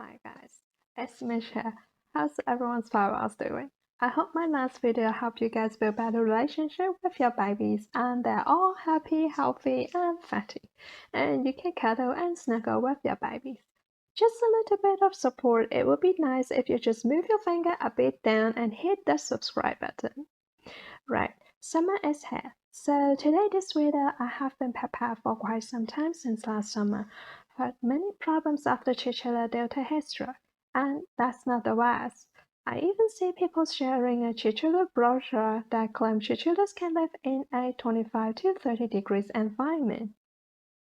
Hi guys, it's Michelle. How's everyone's furballs doing? I hope my last video helped you guys build better relationship with your babies and they're all happy, healthy and fatty. And you can cuddle and snuggle with your babies. Just a little bit of support, it would be nice if you just move your finger a bit down and hit the subscribe button. Right, summer is here. So today this video I have been prepared for quite some time since last summer. Had many problems after Chinchilla due to heatstroke, and that's not the worst. I even see people sharing a Chinchilla brochure that claims chinchillas can live in a 25 to 30 degrees environment.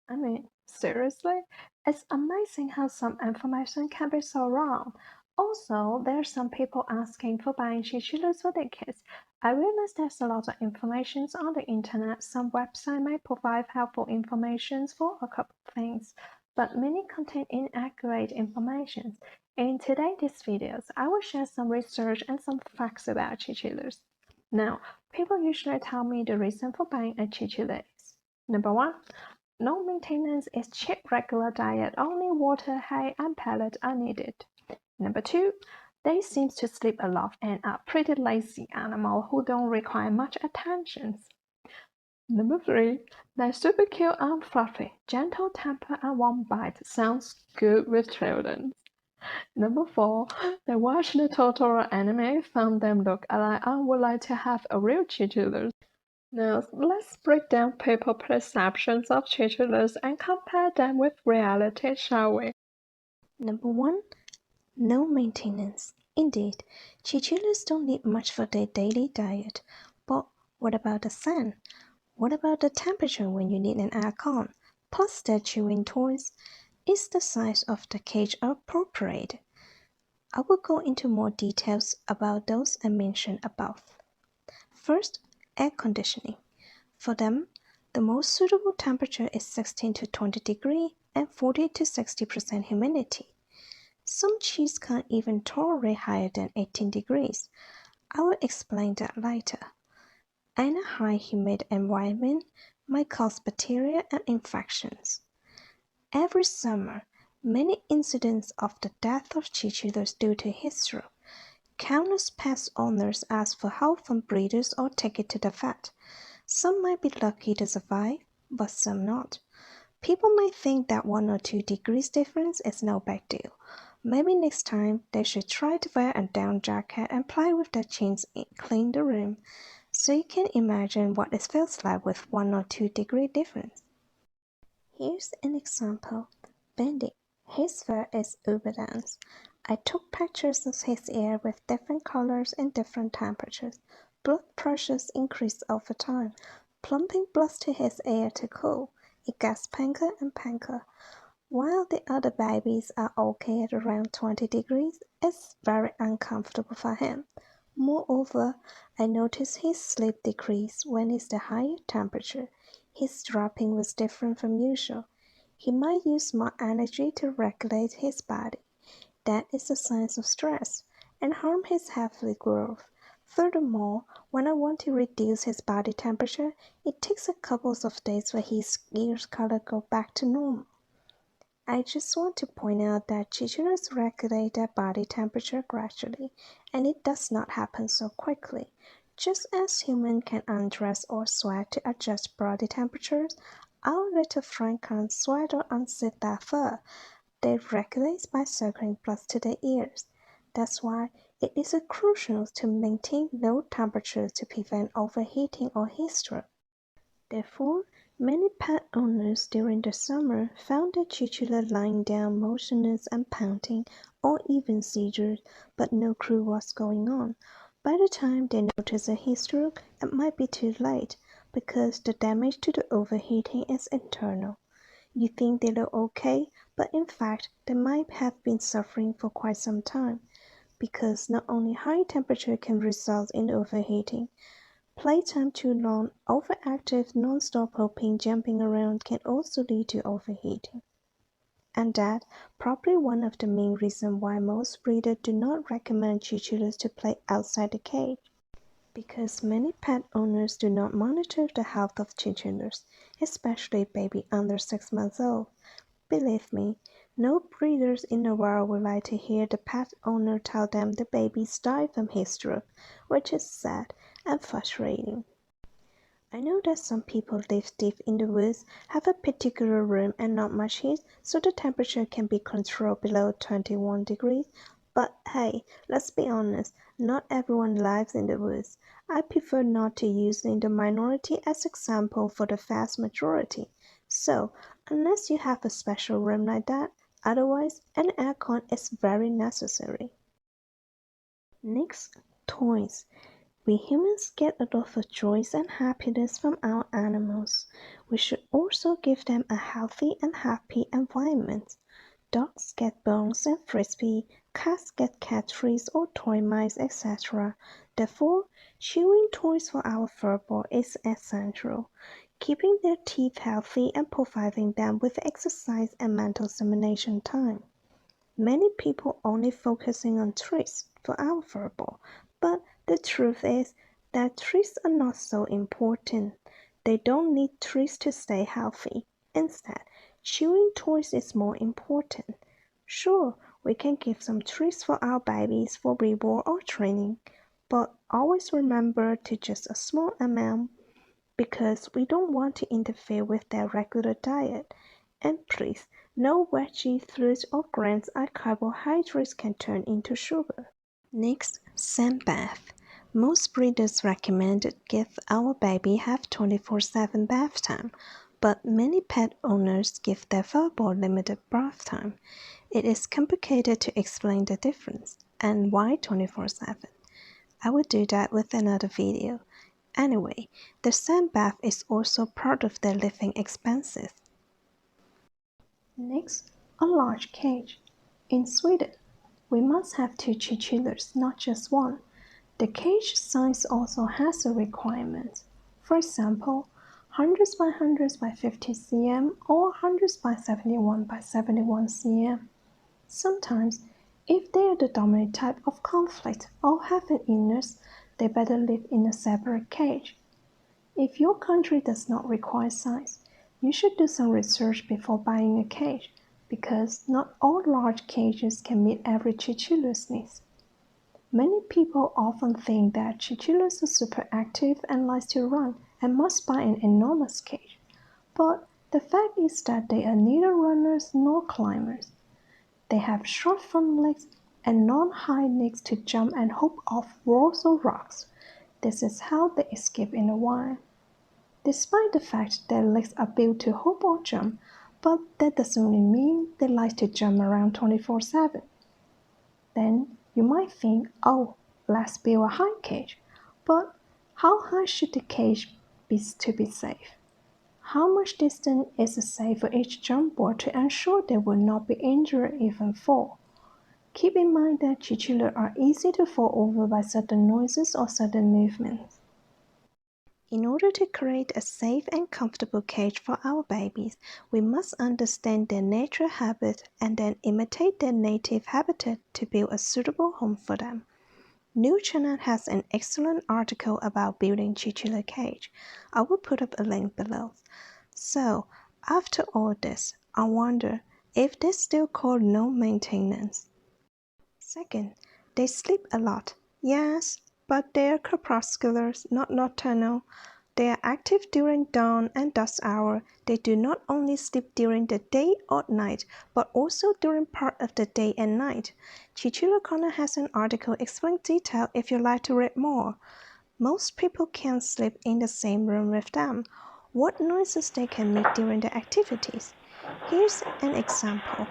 I mean, seriously? It's amazing how some information can be so wrong. Also, there's some people asking for buying chinchillas for their kids. I realize there's a lot of information on the internet. Some websites might provide helpful information for a couple of things, but many contain inaccurate information. In today's videos, I will share some research and some facts about chinchillas. Now, people usually tell me the reason for buying a chinchilla is: number one, no maintenance is cheap regular diet, only water, hay and pellet are needed. Number two, they seem to sleep a lot and are pretty lazy animal who don't require much attention. Number three, they're super cute and fluffy, gentle temper and warm bite sounds good with children. Number four, they watched the Totoro anime, found them look alike and would like to have a real chinchilla. Now, let's break down people's perceptions of chinchillas and compare them with reality, shall we? Number 1. No maintenance. Indeed, chinchillas don't need much for their daily diet. But what about the sun? What about the temperature when you need an aircon? Plus their chewing toys. Is the size of the cage appropriate? I will go into more details about those I mentioned above. First, air conditioning. For them, the most suitable temperature is 16 to 20 degrees and 40 to 60% humidity. Some cheese can't even tolerate higher than 18 degrees. I will explain that later. And a high humid environment might cause bacteria and infections. Every summer, many incidents of the death of chinchillas due to heatstroke. Countless pet owners ask for help from breeders or take it to the vet. Some might be lucky to survive, but some not. People might think that 1 or 2 degrees difference is no big deal. Maybe next time they should try to wear a down jacket and play with their chins and clean the room, so you can imagine what it feels like with 1 or 2 degree difference. Here's an example. Bendy. His fur is uber dense. I took pictures of his ear with different colors and different temperatures. Blood pressures increase over time. Pumping blood to his ear to cool. It gets pinker and pinker. While the other babies are okay at around 20 degrees, it's very uncomfortable for him. Moreover, I noticed his sleep decrease when it's the higher temperature. His dropping was different from usual. He might use more energy to regulate his body. That is a sign of stress and harm his healthy growth. Furthermore, when I want to reduce his body temperature, it takes a couple of days for his ear color go back to normal. I just want to point out that chinchillas regulate their body temperature gradually, and it does not happen so quickly. Just as humans can undress or sweat to adjust body temperatures, our little friend can't sweat or unzip their fur. They regulate by circling blood to their ears. That's why it is crucial to maintain low temperatures to prevent overheating or heatstroke. Therefore, many pet owners during the summer found their chinchilla lying down motionless and panting, or even seizures, but no clue what's going on. By the time they notice a heatstroke, it might be too late, because the damage to the overheating is internal. You think they look okay, but in fact they might have been suffering for quite some time, because not only high temperature can result in overheating, playtime too long, overactive, non-stop hopping, jumping around can also lead to overheating. And that probably one of the main reasons why most breeders do not recommend chinchillas to play outside the cage. Because many pet owners do not monitor the health of chinchillas, especially baby under 6 months old. Believe me, No breeders in the world would like to hear the pet owner tell them the babies died from heatstroke, which is sad and frustrating. I know that some people live deep in the woods, have a particular room and not much heat, so the temperature can be controlled below 21 degrees. But hey, let's be honest, not everyone lives in the woods. I prefer not to use the minority as example for the vast majority. So, unless you have a special room like that, otherwise an aircon is very necessary. Next, toys. We humans get a lot of joy and happiness from our animals. We should also give them a healthy and happy environment. Dogs get bones and frisbee, cats get cat trees or toy mice, etc. Therefore, chewing toys for our furball is essential. Keeping their teeth healthy and providing them with exercise and mental stimulation time. Many people only focusing on treats for our furball, but the truth is that treats are not so important. They don't need treats to stay healthy. Instead, chewing toys is more important. Sure, we can give some treats for our babies for reward or training, but always remember to just a small amount because we don't want to interfere with their regular diet. And please, no veggie, fruits, or grains or carbohydrates can turn into sugar. Next, sand bath. Most breeders recommend give our baby have 24/7 bath time, but many pet owners give their furball limited bath time. It is complicated to explain the difference and why 24/7. I will do that with another video. Anyway, the sand bath is also part of their living expenses. Next, a large cage. In Sweden, we must have two chinchillas, not just one. The cage size also has a requirement. For example, 100 by 100 by 50 cm or 100 by 71 by 71 cm. Sometimes, if they are the dominant type of conflict or have an illness, they better live in a separate cage. If your country does not require size, you should do some research before buying a cage, because not all large cages can meet every chinchilla's needs. Many people often think that chinchillas are super active and like to run and must buy an enormous cage. But the fact is that they are neither runners nor climbers. They have short front legs and non-hind legs to jump and hop off walls or rocks. This is how they escape in the wild. Despite the fact their legs are built to hop or jump, but that doesn't really mean they like to jump around 24/7. Then you might think, oh, let's build a high cage. But how high should the cage be to be safe? How much distance is safe for each jump board to ensure they will not be injured even fall? Keep in mind that chinchillas are easy to fall over by sudden noises or sudden movements. In order to create a safe and comfortable cage for our babies, we must understand their natural habit and then imitate their native habitat to build a suitable home for them. New Chanett has an excellent article about building chinchilla cage. I will put up a link below. So, after all this, I wonder if they still call no maintenance. Second, they sleep a lot. Yes, but they are crepuscular, not nocturnal. They are active during dawn and dusk hour. They do not only sleep during the day or night, but also during part of the day and night. Chinchilla Corner has an article explaining detail if you like to read more. Most people can't sleep in the same room with them. What noises they can make during the activities? Here's an example.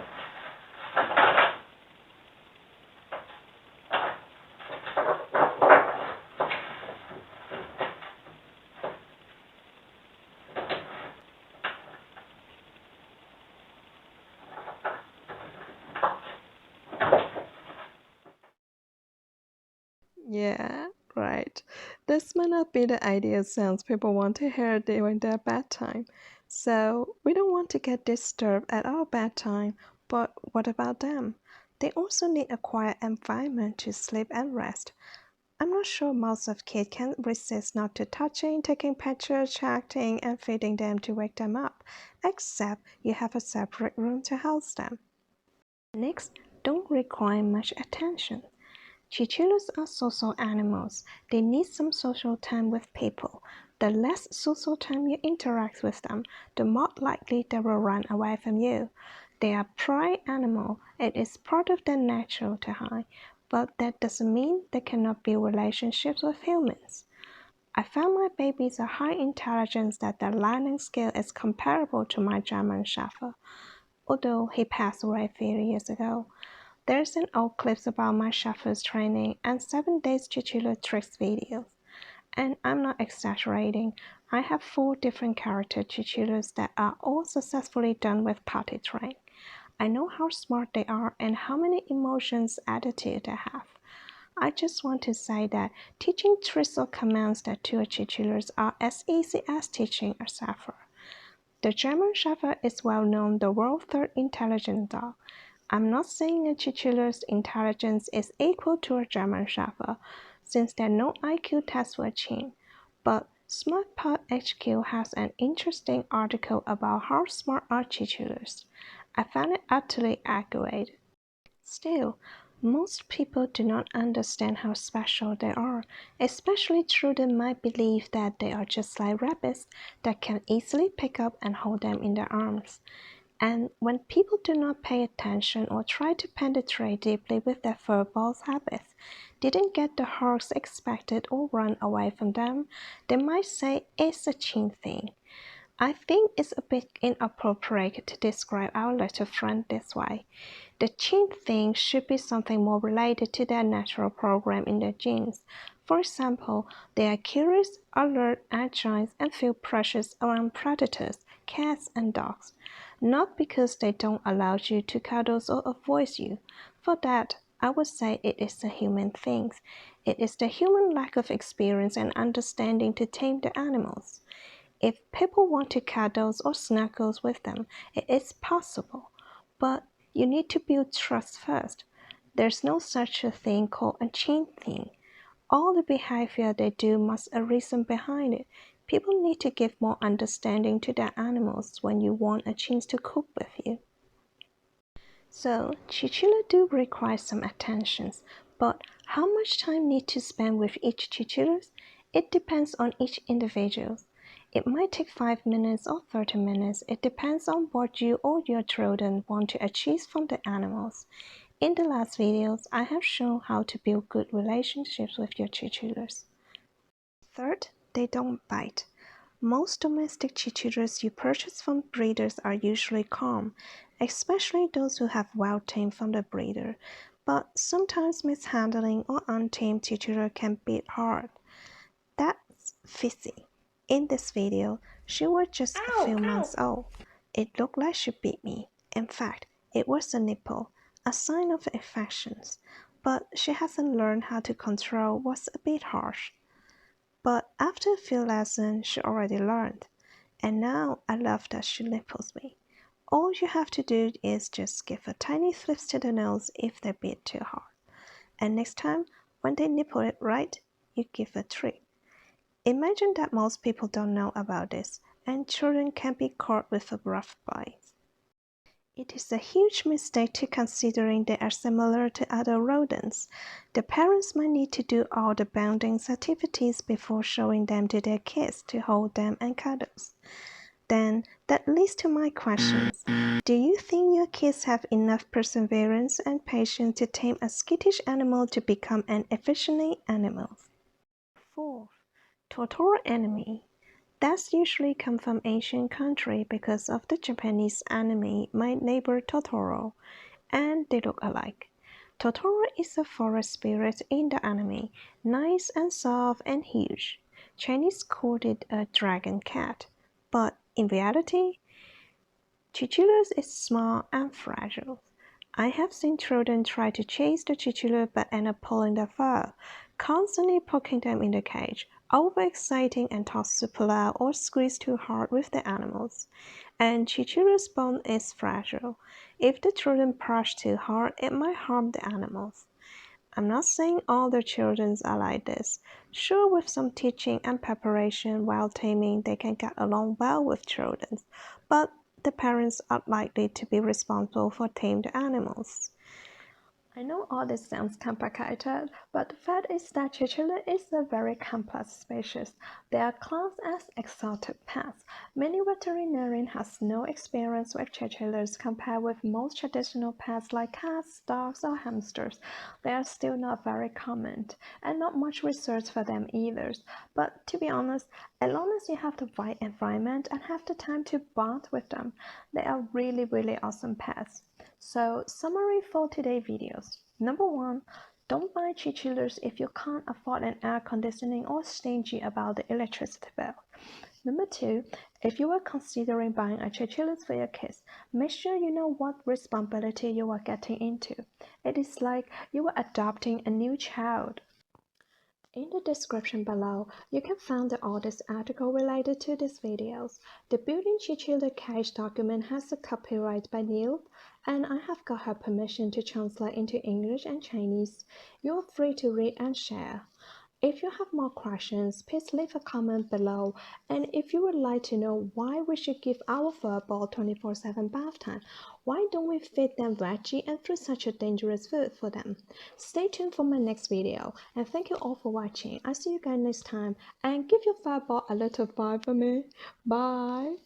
Yeah, right. This might not be the ideal sounds people want to hear during their bedtime. So, we don't want to get disturbed at our bedtime, but what about them? They also need a quiet environment to sleep and rest. I'm not sure most of kids can resist not to touching, taking pictures, chatting, and feeding them to wake them up, except you have a separate room to house them. Next, don't require much attention. Chinchillas are social animals. They need some social time with people. The less social time you interact with them, the more likely they will run away from you. They are prey animal. It is part of their nature to hide, but that doesn't mean they cannot build relationships with humans. I found my babies a high intelligence that their learning skill is comparable to my German Shepherd, although he passed away a few years ago. There's an old clips about my Shepherd's training and 7 days Chinchilla tricks videos. And I'm not exaggerating. I have 4 different character Chinchillas that are all successfully done with potty train. I know how smart they are and how many emotions attitude they have. I just want to say that teaching tricks or commands that to a Chinchillas are as easy as teaching a Shepherd. The German Shepherd is well known the world's third intelligent dog. I'm not saying a Chinchilla's intelligence is equal to a German Shepherd, since there are no IQ tests for Chin, but SmartPod HQ has an interesting article about how smart are Chinchillas. I found it utterly accurate. Still, most people do not understand how special they are, especially children might believe that they are just like rabbits that can easily pick up and hold them in their arms. And when people do not pay attention or try to penetrate deeply with their furballs habits, didn't get the hugs expected or run away from them, they might say it's a Chin thing. I think it's a bit inappropriate to describe our little friend this way. The Chin thing should be something more related to their natural program in their genes. For example, they are curious, alert, agile, and feel precious around predators, cats, and dogs. Not because they don't allow you to cuddle or avoid you. For that, I would say it is a human thing. It is the human lack of experience and understanding to tame the animals. If people want to cuddle or snuggle with them, it is possible. But you need to build trust first. There's no such a thing called a Chin thing. All the behavior they do must a reason behind it. People need to give more understanding to their animals when you want a chance to cook with you. So, Chinchilla do require some attentions, but how much time need to spend with each Chinchilla? It depends on each individual. It might take 5 minutes or 30 minutes. It depends on what you or your children want to achieve from the animals. In the last videos, I have shown how to build good relationships with your Chinchillas. Third, they don't bite. Most domestic Chinchillas you purchase from breeders are usually calm, especially those who have well tamed from the breeder, but sometimes mishandling or untamed Chinchilla can beat hard. That's Fizzy. In this video, she was just a few months old. It looked like she bit me. In fact, it was a nipple, a sign of infections, but she hasn't learned how to control what's a bit harsh. But after a few lessons, she already learned. And now I love that she nipples me. All you have to do is just give a tiny flips to the nose if they bit too hard. And next time, when they nipple it right, you give a treat. Imagine that most people don't know about this, and children can be caught with a rough bite. It is a huge mistake to considering they are similar to other rodents. The parents might need to do all the bonding activities before showing them to their kids to hold them and cuddle. Then that leads to my questions. Do you think your kids have enough perseverance and patience to tame a skittish animal to become an efficient animal? 4. Totoro anime. That's usually come from Asian country because of the Japanese anime My Neighbor Totoro, and they look alike. Totoro is a forest spirit in the anime, nice and soft and huge. Chinese called it a dragon cat, but in reality, Chinchillas is small and fragile. I have seen children try to chase the chinchilla but end up pulling their fur, constantly poking them in the cage, overexciting and toss super loud or squeeze too hard with the animals. And chinchilla's bone is fragile. If the children push too hard, it might harm the animals. I'm not saying all the children are like this. Sure, with some teaching and preparation while taming, they can get along well with children. But the parents are likely to be responsible for tamed animals. I know all this sounds complicated, but the fact is that chinchilla is a very complex species. They are classed as exotic pets. Many veterinarians have no experience with chinchillas compared with most traditional pets like cats, dogs, or hamsters. They are still not very common, and not much research for them either. But to be honest, as long as you have the right environment and have the time to bond with them, they are really awesome pets. So, summary for today's videos. Number one, don't buy chinchillas if you can't afford an air conditioning or stingy about the electricity bill. Number two, if you are considering buying a chinchilla for your kids, make sure you know what responsibility you are getting into. It is like you are adopting a new child. In the description below, you can find the author's article related to these videos. The Building Chinchilla Cage document has a copyright by Lill, and I have got her permission to translate into English and Chinese. You are free to read and share. If you have more questions, please leave a comment below. And if you would like to know why we should give our furball 24/7 bath time, why don't we feed them veggie and fruit such a dangerous food for them? Stay tuned for my next video. And thank you all for watching. I'll see you guys next time. And give your furball a little bye for me. Bye.